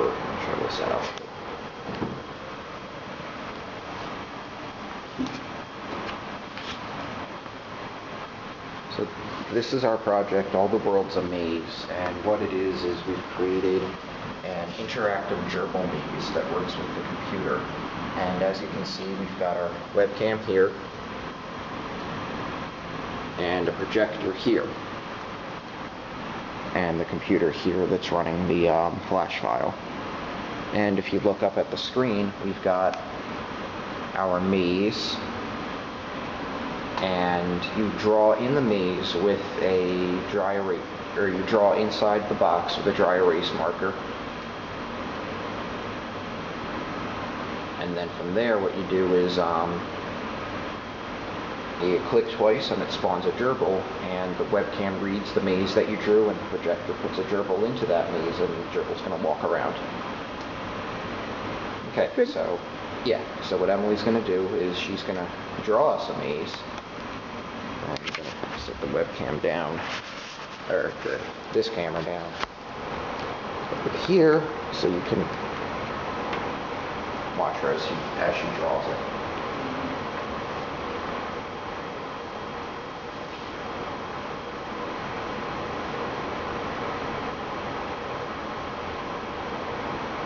over and show the setup. So this is our project, All the World's a Maze, and what it is we've created an interactive gerbil maze that works with the computer. And as you can see, we've got our webcam here and a projector here and the computer here that's running the flash file. And if you look up at the screen, we've got our maze, and you draw in the maze with a dry erase, or you draw inside the box with a dry erase marker. And then from there, what you do is you click twice and it spawns a gerbil, and the webcam reads the maze that you drew, and the projector puts a gerbil into that maze, and the gerbil's going to walk around. Okay, so yeah, so what Emily's going to do is she's going to draw us a maze. I'm going to set the webcam down, or this camera down over here, so you can watch her as she draws it.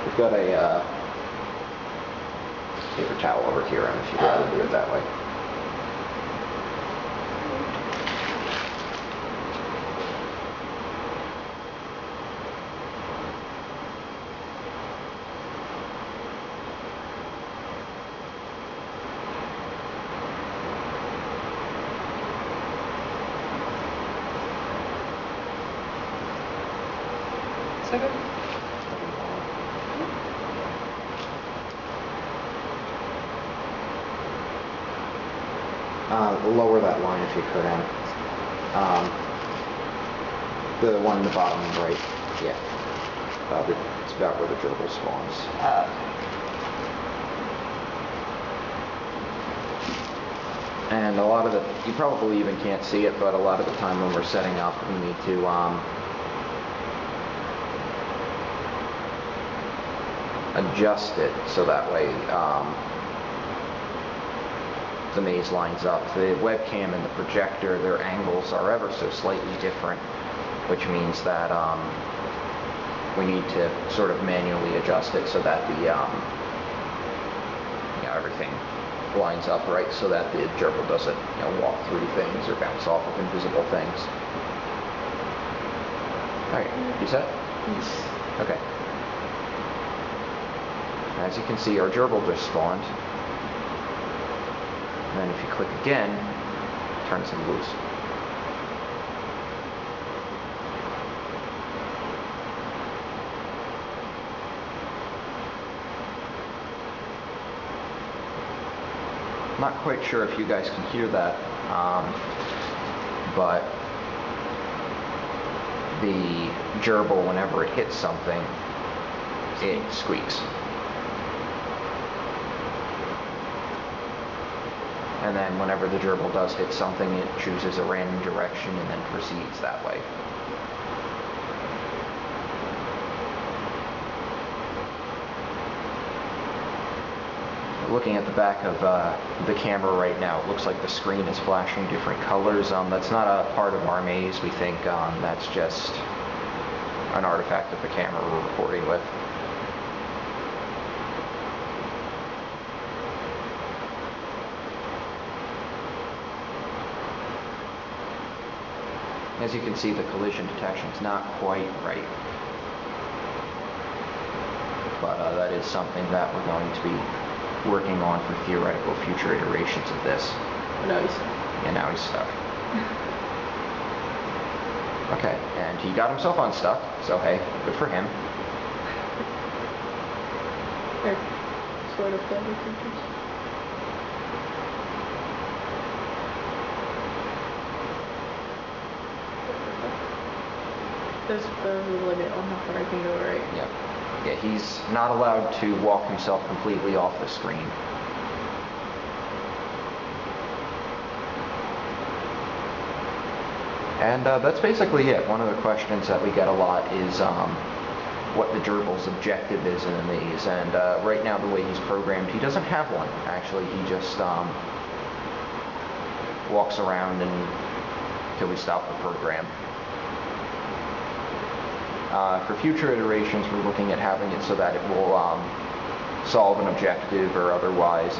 We've got a paper towel over here, and if you'd rather do it that way. Second. Lower that line if you could, Em. The one in the bottom right. Yeah. It's about where the gerbil spawns. And a lot of you probably even can't see it, but a lot of the time when we're setting up, we need to adjust it so that way the maze lines up. The webcam and the projector, their angles are ever so slightly different, which means that we need to sort of manually adjust it so that the everything lines up right, so that the gerbil doesn't walk through things or bounce off of invisible things. All right, you set? Yes. Okay. As you can see, our gerbil just spawned. And then if you click again, it turns him loose. I'm not quite sure if you guys can hear that, but the gerbil, whenever it hits something, it squeaks. And then whenever the gerbil does hit something, it chooses a random direction and then proceeds that way. Looking at the back of the camera right now, it looks like the screen is flashing different colors. That's not a part of our maze. We think that's just an artifact of the camera we're recording with. As you can see, the collision detection is not quite right. But that is something that we're going to be working on for theoretical future iterations of this. Now he's stuck. And now he's stuck. Okay, and he got himself unstuck, so hey, good for him. They're sort of clever creatures. There's the limit on how far I can go, right? Yep. Yeah, he's not allowed to walk himself completely off the screen. And that's basically it. One of the questions that we get a lot is what the gerbil's objective is in the maze. And right now, the way he's programmed, he doesn't have one. Actually, he just walks around until we stop the program. For future iterations, we're looking at having it so that it will solve an objective or otherwise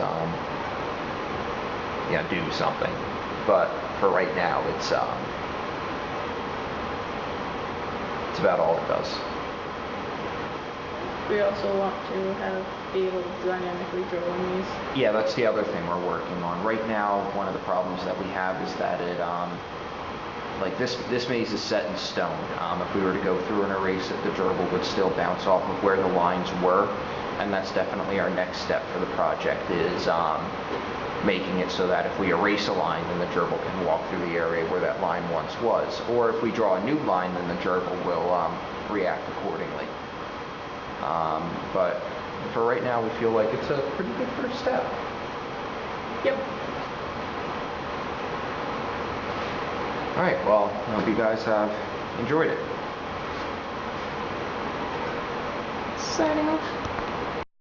do something. But for right now, it's about all it does. We also want to be able to dynamically draw in these. Yeah, that's the other thing we're working on. Right now, one of the problems that we have is that it, like this maze is set in stone. If we were to go through and erase it, the gerbil would still bounce off of where the lines were, and that's definitely our next step for the project, is making it so that if we erase a line, then the gerbil can walk through the area where that line once was. Or if we draw a new line, then the gerbil will react accordingly. But for right now, we feel like it's a pretty good first step. Yep. All right, well, I hope you guys have enjoyed it. Signing off.